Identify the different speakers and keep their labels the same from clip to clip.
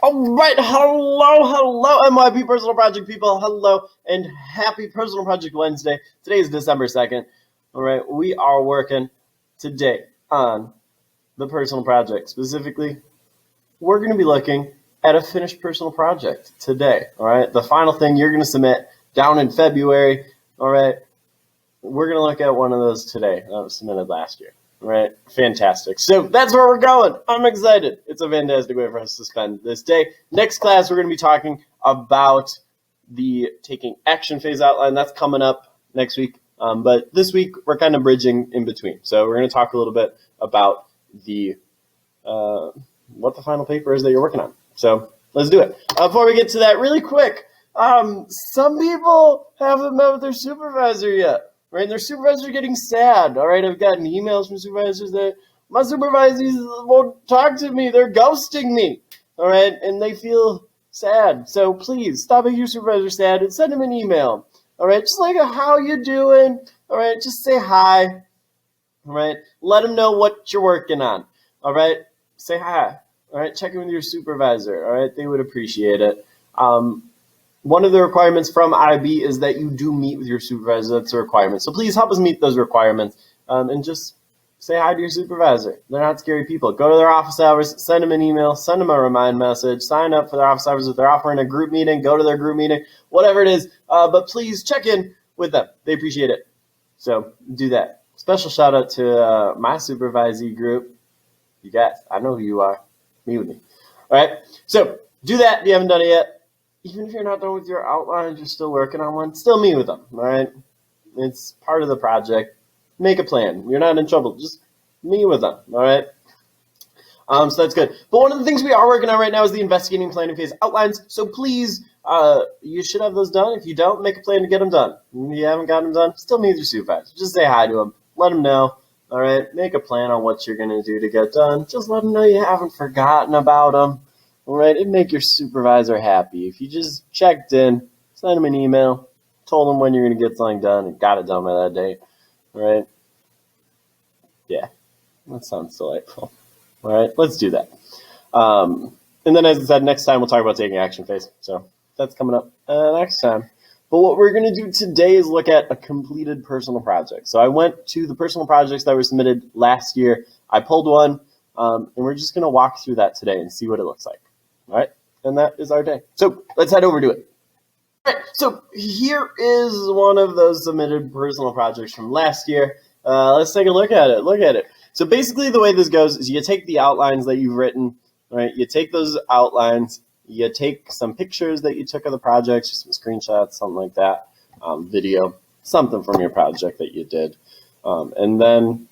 Speaker 1: All right, hello, MYP Personal Project people. Hello, and happy Personal Project Wednesday. Today is December 2nd. All right, we are working today on the personal project. Specifically, we're going to be looking at a finished personal project today. All right, the final thing you're going to submit down in February. All right, we're going to look at one of those today that was submitted last year. Right, fantastic. So that's where we're going. I'm excited. It's a fantastic way for us to spend this day. Next class, we're going to be talking about the taking action phase outline. That's coming up next week. But this week, we're kind of bridging in between. So we're going to talk a little bit about the what the final paper is that you're working on. So let's do it. Before we get to that, really quick, some people haven't met with their supervisor yet. Right, and their supervisors are getting sad. All right, I've gotten emails from supervisors that my supervisors won't talk to me. They're ghosting me. All right, and they feel sad. So please stop making your supervisor sad and send them an email. All right, just like how you doing. All right, just say hi. All right, let them know what you're working on. All right, say hi. All right, check in with your supervisor. All right, they would appreciate it. One of the requirements from IB is that you do meet with your supervisor. That's a requirement. So please help us meet those requirements and just say hi to your supervisor. They're not scary people. Go to their office hours, send them an email, send them a remind message, sign up for their office hours. If they're offering a group meeting, go to their group meeting, whatever it is. But please check in with them. They appreciate it. So do that. Special shout out to my supervisee group. You guys, I know who you are. Meet with me. All right. So do that if you haven't done it yet. Even if you're not done with your outlines, you're still working on one, still meet with them, all right? It's part of the project. Make a plan. You're not in trouble. Just meet with them, all right? So that's good. But one of the things we are working on right now is the investigating planning phase outlines. So please, you should have those done. If you don't, make a plan to get them done. If you haven't gotten them done, still meet with your supervisor. Just say hi to them. Let them know, all right? Make a plan on what you're going to do to get done. Just let them know you haven't forgotten about them. All right, it'd make your supervisor happy. If you just checked in, sent them an email, told them when you're going to get something done, and got it done by that date. All right? Yeah, that sounds delightful. All right, let's do that. And then, as I said, next time we'll talk about taking action phase. So that's coming up next time. But what we're going to do today is look at a completed personal project. So I went to the personal projects that were submitted last year. I pulled one, and we're just going to walk through that today and see what it looks like. All right, and that is our day. So let's head over to it. All right, so here is one of those submitted personal projects from last year. Let's take a look at it. Look at it. So basically the way this goes is you take the outlines that you've written, right? You take those outlines, you take some pictures that you took of the project, just some screenshots, something like that, video, something from your project that you did. And then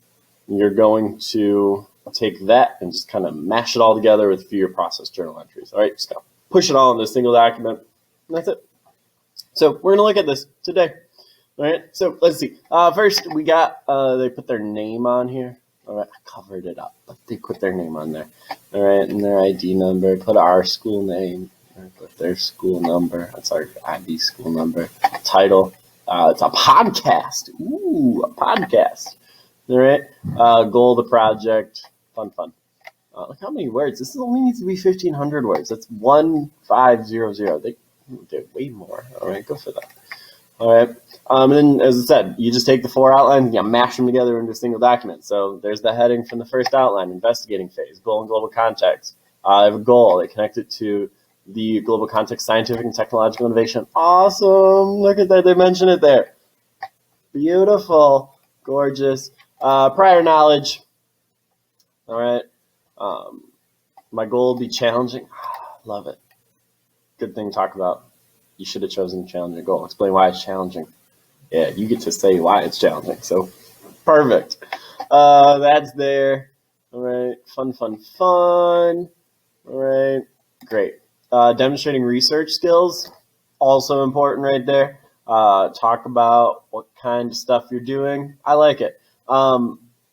Speaker 1: you're going to take that and just kind of mash it all together with a few of your process journal entries. All right, just kind of push it all into a single document. And that's it. So we're going to look at this today. All right, so let's see. First, we got, they put their name on here. All right, I covered it up, but they put their name on there. All right, and their ID number, put our school name, put their school number. That's our ID school number. Title, it's a podcast. Ooh, a podcast. All right, goal of the project. Fun. Look how many words. This only needs to be 1,500 words. That's 1500. They did way more. All right, go for that. All right. And then, as I said, you just take the four outlines and you mash them together into a single document. So there's the heading from the first outline, investigating phase, goal and global context. I have a goal. They connect it to the global context, scientific and technological innovation. Awesome. Look at that. They mention it there. Beautiful. Gorgeous. Prior knowledge. All right. My goal will be challenging. Love it. Good thing to talk about. You should have chosen a challenging goal. Explain why it's challenging. Yeah, you get to say why it's challenging. So, perfect. That's there. All right. Fun. All right. Great. Demonstrating research skills. Also important right there. Talk about what kind of stuff you're doing. I like it.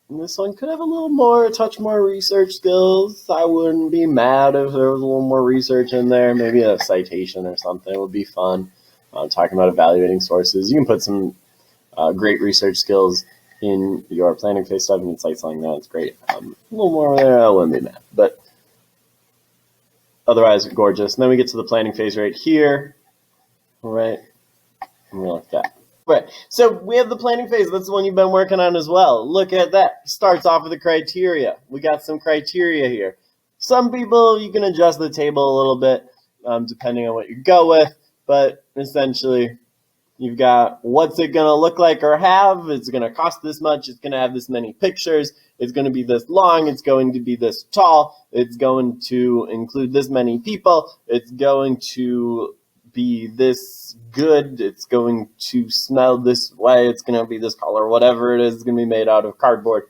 Speaker 1: This one could have a touch more research skills. I wouldn't be mad if there was a little more research in there. Maybe a citation or something would be fun. Talking about evaluating sources. You can put some great research skills in your planning phase stuff. You can cite something that's great. A little more there, I wouldn't be mad. But otherwise gorgeous. And then we get to the planning phase right here. All right, and we like that. Right, so we have the planning phase. That's the one you've been working on as well. Look at that. Starts off with the criteria. We got some criteria here. Some people, you can adjust the table a little bit depending on what you go with, but essentially you've got what's it going to look like or have. It's going to cost this much. It's going to have this many pictures. It's going to be this long. It's going to be this tall. It's going to include this many people. It's going to be this good. It's going to smell this way. It's going to be this color. Whatever it is, it's going to be made out of cardboard.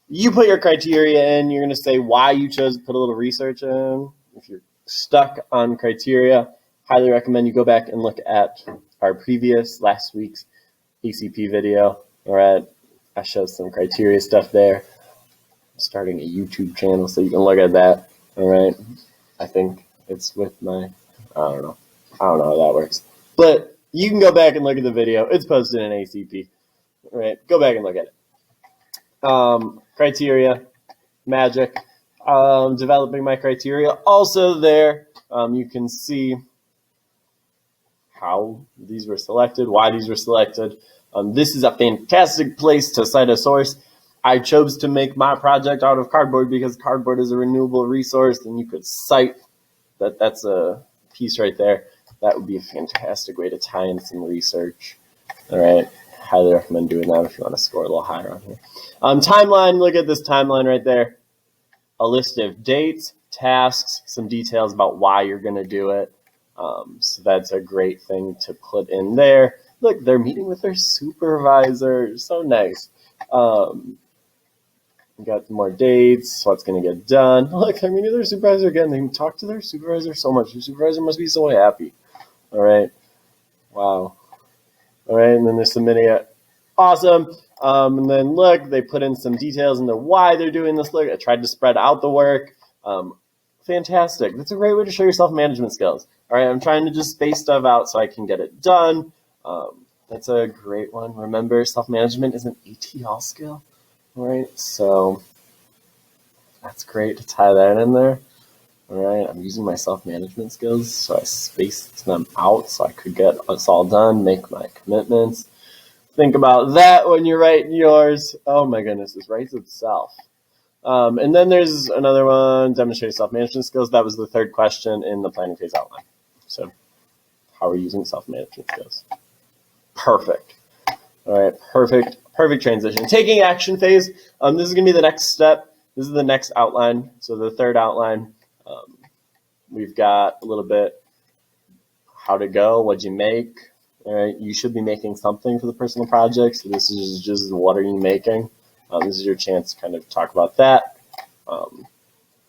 Speaker 1: You put your criteria in. You're going to say why you chose to put a little research in. If you're stuck on criteria, highly recommend you go back and look at our previous last week's ACP video. All right, I showed some criteria stuff there. I'm starting a YouTube channel so you can look at that. All right, I think it's with my, I don't know how that works, but you can go back and look at the video. It's posted in ACP. All right, go back and look at it. Criteria, magic. Developing my criteria. Also there, you can see how these were selected, why these were selected. This is a fantastic place to cite a source. I chose to make my project out of cardboard because cardboard is a renewable resource, and you could cite that. That's a piece right there. That would be a fantastic way to tie in some research. All right, highly recommend doing that if you want to score a little higher on here. Timeline, look at this timeline right there. A list of dates, tasks, some details about why you're going to do it. So that's a great thing to put in there. Look, they're meeting with their supervisor. So nice. We got more dates, what's going to get done. Look, they're meeting their supervisor again. They can talk to their supervisor so much. Your supervisor must be so happy. All right. Wow. All right, and then they're submitting it. Awesome. And then look, they put in some details into why they're doing this. Look, I tried to spread out the work. Fantastic. That's a great way to show your self-management skills. All right, I'm trying to just space stuff out so I can get it done. That's a great one. Remember, self-management is an ATL skill. All right, so that's great to tie that in there. All right, I'm using my self-management skills, so I spaced them out so I could get us all done, make my commitments. Think about that when you're writing yours. Oh my goodness, this writes itself. And then there's another one, demonstrate self-management skills. That was the third question in the planning phase outline. So how are you using self-management skills? Perfect. All right, perfect transition. Taking action phase. This is going to be the next step. This is the next outline. So the third outline, we've got a little bit how to go, what'd you make. All right, you should be making something for the personal project. So this is just what are you making? This is your chance to kind of talk about that.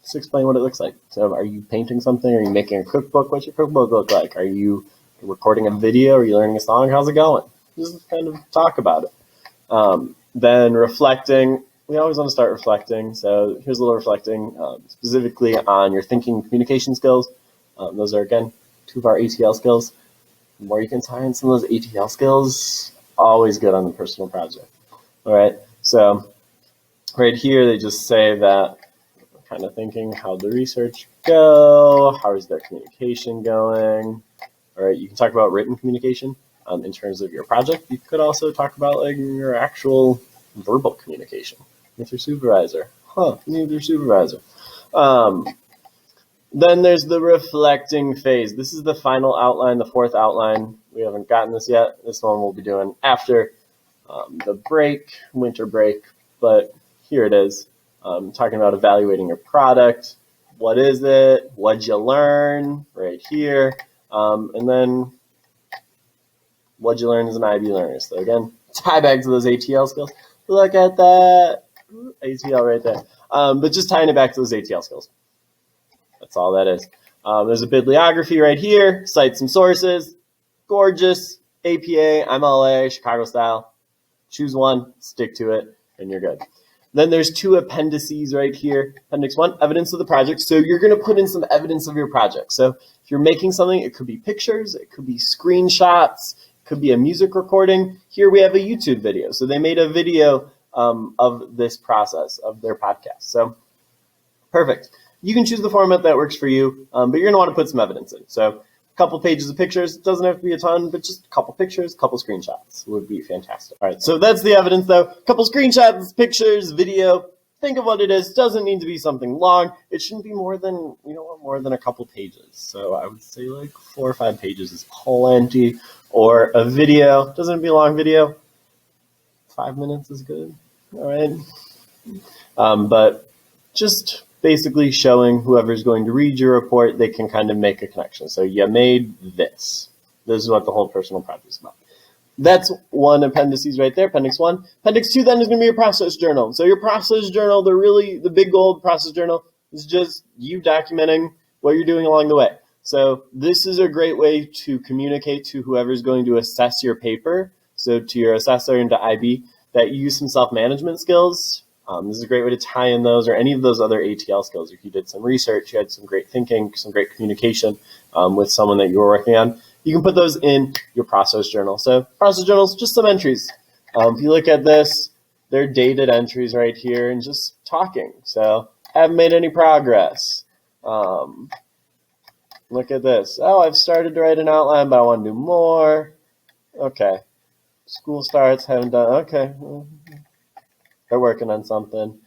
Speaker 1: Just explain what it looks like. So are you painting something? Are you making a cookbook? What's your cookbook look like? Are you recording a video? Are you learning a song? How's it going? Just kind of talk about it. Then reflecting. We always want to start reflecting. So here's a little reflecting specifically on your thinking and communication skills. Those are, again, 2 of our ATL skills. The more you can tie in some of those ATL skills, always good on the personal project. All right, so right here they just say that kind of thinking how'd the research go, how is their communication going. All right, you can talk about written communication in terms of your project. You could also talk about like your actual verbal communication with your supervisor. With your supervisor. Then there's the reflecting phase. This is the final outline, the fourth outline. We haven't gotten this yet. This one we'll be doing after the break, winter break, but here it is. Talking about evaluating your product. What is it? What'd you learn? Right here. And then what'd you learn as an IB learner? So again, tie back to those ATL skills. Look at that. ATL right there. But just tying it back to those ATL skills. That's all that is. There's a bibliography right here. Cite some sources. Gorgeous. APA, MLA, Chicago style. Choose one, stick to it, and you're good. Then there's 2 appendices right here. Appendix 1, evidence of the project. So you're going to put in some evidence of your project. So if you're making something, it could be pictures, it could be screenshots, it could be a music recording. Here we have a YouTube video. So they made a video of this process of their podcast. So perfect. You can choose the format that works for you, but you're going to want to put some evidence in. So a couple pages of pictures, it doesn't have to be a ton, but just a couple pictures, a couple screenshots would be fantastic. All right, so that's the evidence though. A couple screenshots, pictures, video. Think of what it is. Doesn't need to be something long. It shouldn't be more than, more than a couple pages. So I would say like 4 or 5 pages is plenty. Or a video. Doesn't have to be a long video. 5 minutes is good. All right. But just basically showing whoever's going to read your report, they can kind of make a connection. So you made this. This is what the whole personal project is about. That's one appendices right there, Appendix 1. Appendix 2 then is going to be your process journal. So your process journal, the big gold process journal is just you documenting what you're doing along the way. So this is a great way to communicate to whoever's going to assess your paper, so to your assessor and to IB, that you use some self-management skills. This is a great way to tie in those or any of those other ATL skills. If you did some research, you had some great thinking, some great communication with someone that you were working on, you can put those in your process journal. So process journal is just some entries. If you look at this, they're dated entries right here and just talking. So haven't made any progress. Look at this. Oh, I've started to write an outline, but I want to do more. Okay. School starts, haven't done, okay. They're working on something.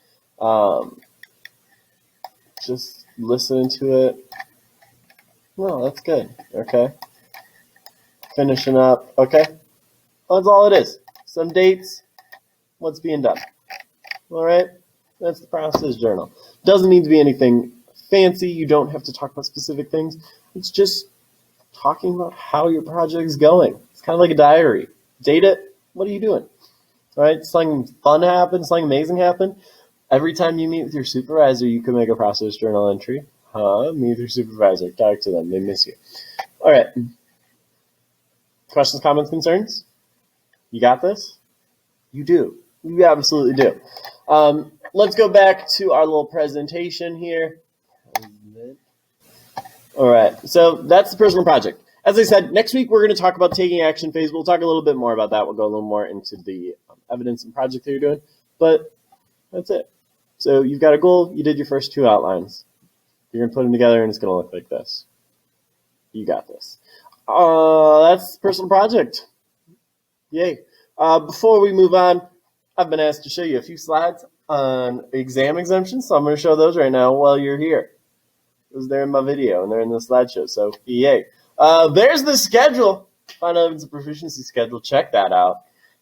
Speaker 1: Just listening to it. No, that's good. Okay. Finishing up. Okay. That's all it is. Some dates. What's being done. All right. That's the process journal. Doesn't need to be anything fancy. You don't have to talk about specific things. It's just talking about how your project's going. It's kind of like a diary. Date it. What are you doing? All right. Something fun happened. Something amazing happened. Every time you meet with your supervisor, you can make a process journal entry. Meet with your supervisor. Talk to them. They miss you. All right. Questions, comments, concerns? You got this? You do. You absolutely do. Let's go back to our little presentation here. All right. So that's the personal project. As I said, next week we're going to talk about taking action phase. We'll talk a little bit more about that. We'll go a little more into the evidence and project that you're doing. But that's it. So you've got a goal. You did your first 2 outlines. You're going to put them together and it's going to look like this. You got this. That's personal project. Yay. Before we move on, I've been asked to show you a few slides on exam exemptions, so I'm going to show those right now while you're here. Because they're in my video and they're in the slideshow, so yay. There's the schedule. Final Evidence of Proficiency schedule. Check that out.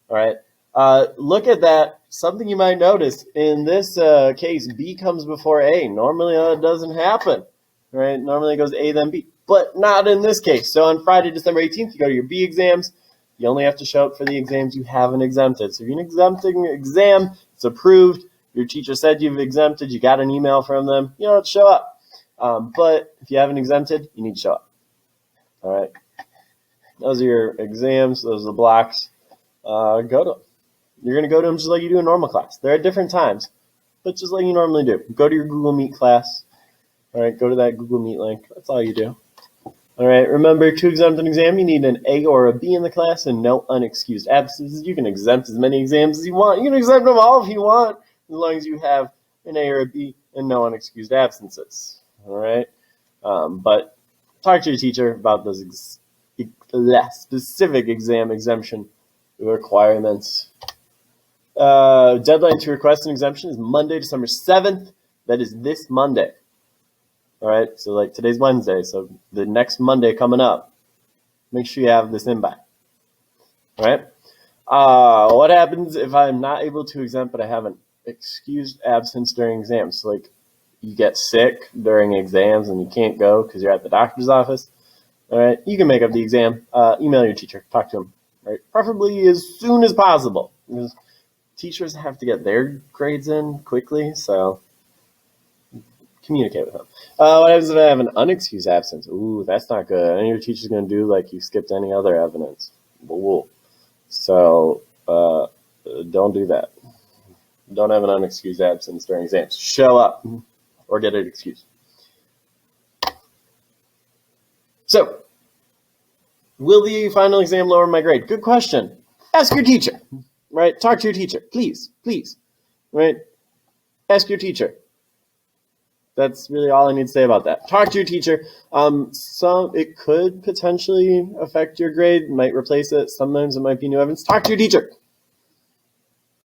Speaker 1: All right. Look at that. Something you might notice. In this case, B comes before A. Normally that doesn't happen. Right? Normally it goes A, then B. But not in this case. So on Friday, December 18th, you go to your B exams. You only have to show up for the exams you haven't exempted. So if you're exempting an exam, it's approved. Your teacher said you've exempted. You got an email from them. You don't have to show up. But if you haven't exempted, you need to show up. All right. Those are your exams. Those are the blocks. Go to them. You're going to go to them just like you do in normal class. They're at different times, but just like you normally do. Go to your Google Meet class. All right. Go to that Google Meet link. That's all you do. All right, remember, to exempt an exam, you need an A or a B in the class and no unexcused absences. You can exempt as many exams as you want. You can exempt them all if you want, as long as you have an A or a B and no unexcused absences. All right, but talk to your teacher about those specific exam exemption requirements. Deadline to request an exemption is Monday, December 7th. That is this Monday. All right, so like today's Wednesday, so the next Monday coming up, make sure you have this in by. All right, what happens if I'm not able to exempt but I have an excused absence during exams? So like you get sick during exams and you can't go because you're at the doctor's office. All right, you can make up the exam. Email your teacher, talk to him, right? Preferably as soon as possible, because teachers have to get their grades in quickly, so communicate with them. What happens if I have an unexcused absence? Ooh, that's not good. And your teacher's going to do like you skipped any other evidence. Ooh. So don't do that. Don't have an unexcused absence during exams. Show up or get it excused. So, will the final exam lower my grade? Good question. Ask your teacher, right? Talk to your teacher. Please, right? Ask your teacher. That's really all I need to say about that. Talk to your teacher. It could potentially affect your grade, might replace it. Sometimes it might be new evidence. Talk to your teacher.